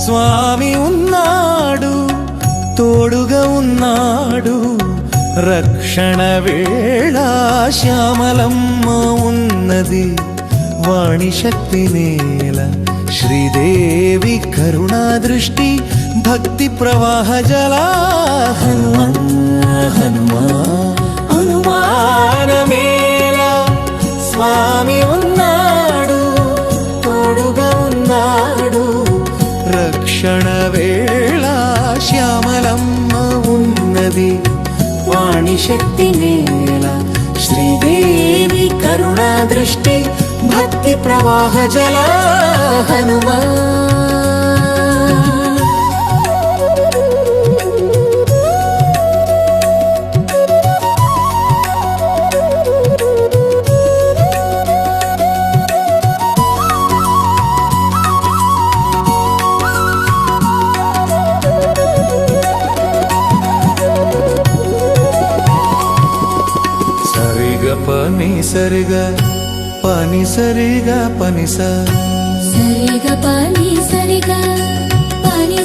స్వామి ఉన్నాడు, తోడుగా ఉన్నాడు, రక్షణ వేళ శ్యామలమ్మ ఉన్నది, వాణి శక్తి నేల శ్రీదేవి కరుణా దృష్టి భక్తి ప్రవాహ జలా హనుమానమేల స్వామి ఉన్నాడు, తోడుగా ఉన్నాడు, రక్షణ వేళ శ్యామలమ్మ ఉన్నది, వాణి శక్తి నేల శ్రీదేవి కరుణా దృష్టి భక్తి ప్రవాహ జల హనుమా. పని సరిగా పని సరిగా పని సరిగా పని సరిగా పని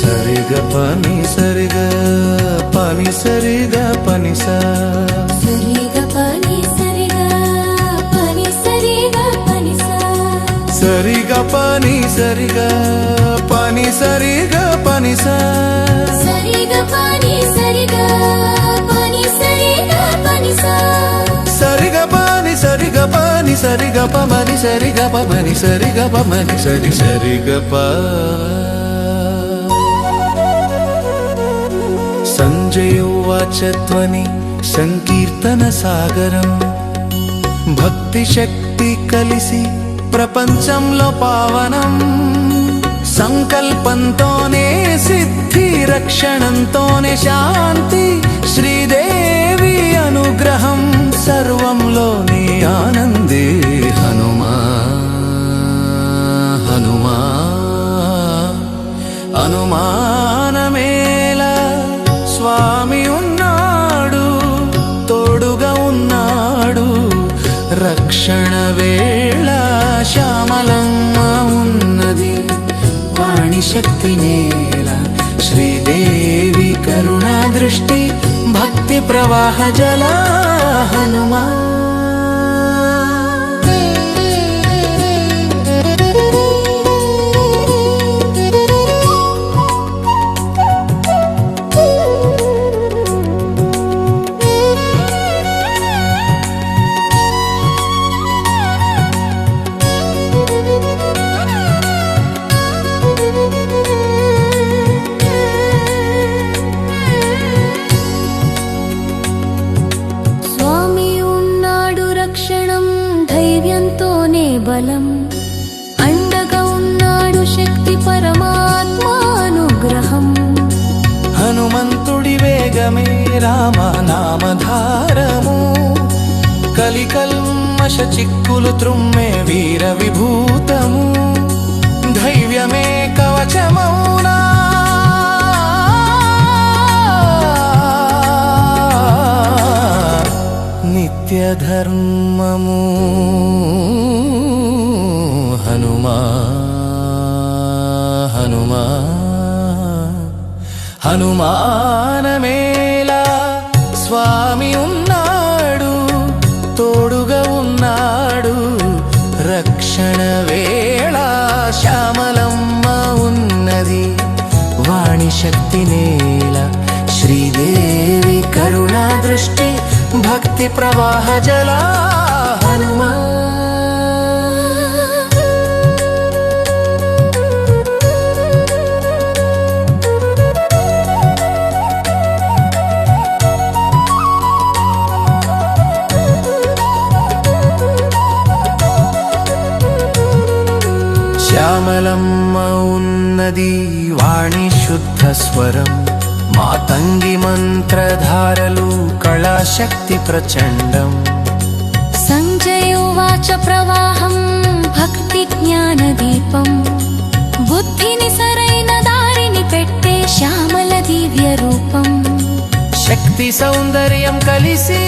సరిగా పని సరిగా పని సరిగా పని సరిగా పని సరిగా పని సరిగా పని సరిగా పని సరిగా పని సరిగా పని సరిగా పని సరిగా పని సరిగా సరిగా పని సరిగా పని సరిగా పమని సరిగా పమని సరిగా పమని సరి సరిగా ప. సంజయ ఉవాచ ధ్వని సంకీర్తన సాగరం, భక్తి శక్తి కలిసి ప్రపంచంలో పావనం, సంకల్పంతోనే సిద్ధి, రక్షణంతోనే శాంతి, శ్రీదేవి అనుగ్రహం సర్వంలోని ఆనందే. హనుమా హనుమా హనుమానమేల స్వామి ఉన్నాడు, తోడుగా ఉన్నాడు, రక్షణ వేళ శ్యామలమ్మ ఉన్నది, వాణి శక్తి నేల శ్రీదేవి కరుణా దృష్టి భక్తి ప్రవాహ జల హనుమా. బలం అండగా ఉన్నాడు, శక్తి పరమాత్మానుగ్రహం, హనుమంతుడి వేగమే రామనామధారము, కలికల్మష చిక్కులు త్రుమ్మే వీర విభూతము, ధైర్యమే కవచమౌనా నిత్య ధర్మము. హనుమా హనుమా హనుమానమేల స్వామి ఉన్నాడు, తోడుగా ఉన్నాడు, రక్షణ వేళ శ్యామలమ్మ ఉన్నది, వాణి శక్తి నేల శ్రీదేవి కరుణా దృష్టి భక్తి ప్రవాహ జల హనుమా. శ్యామలమ్మ ఉన్నది, వాణి శుద్ధ స్వరం, మాతంగి మంత్రధారలు, కళాశక్తి ప్రచండం. సంజయ ఉవాచ ప్రవాహం భక్తి జ్ఞాన దీపం, బుద్ధిని సరైన దారిని పెట్టే శ్యామల దివ్య రూపం, శక్తి సౌందర్యం కలిసి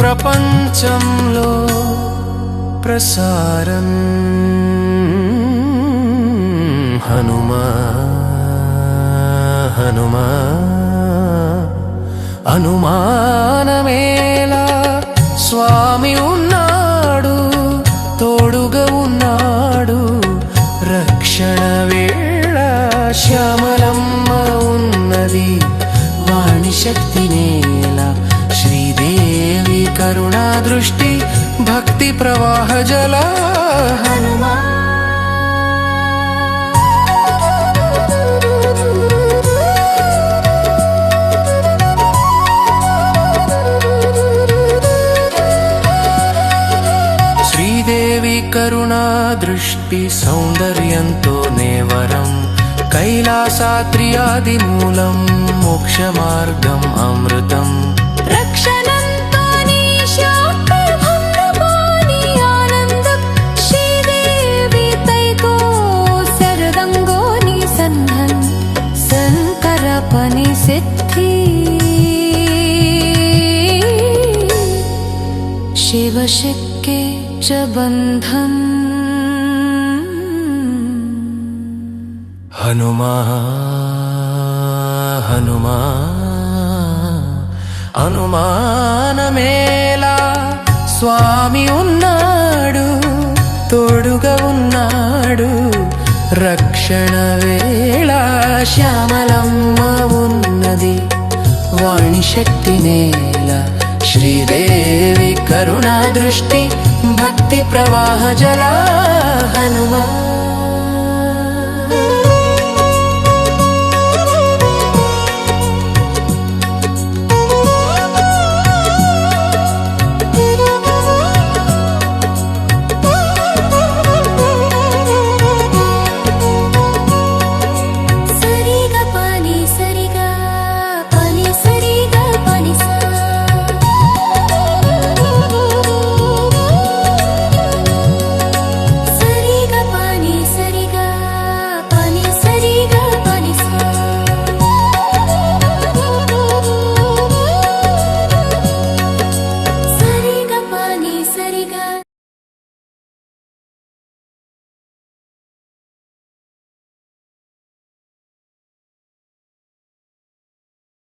ప్రపంచంలో ప్రసారం హనుమా హనుమా అనుమానమేలా స్వామి ఉన్నాడు తోడుగా ఉన్నాడు రక్షణ వేళ శ్యామలమ్మ ఉన్నది వాణి శక్తి నేల శ్రీదేవి కరుణా దృష్టి భక్తి ప్రవాహ జల హనుమా శ్రీదేవి కరుణా దృష్టి సౌందర్యంతో నేవరం కైలాసాద్రి ఆది మూలం మోక్ష మార్గం అమృతం రక్షణంతో నీ శాపభంగమాని ఆనందం శ్రీదేవి తైకో శరదంగో నీ సన్హన్ శంకర పని సిద్ధి शिव शिक्के च बन्धम् హనుమా హనుమా అనుమానమేలా స్వామి ఉన్నాడు తోడుగా ఉన్నాడు రక్షణ వేళ శ్యామలమ్మ ఉన్నది వాణి శక్తి నేల శ్రీదేవి కరుణా దృష్టి భక్తి ప్రవాహ జల హనుమా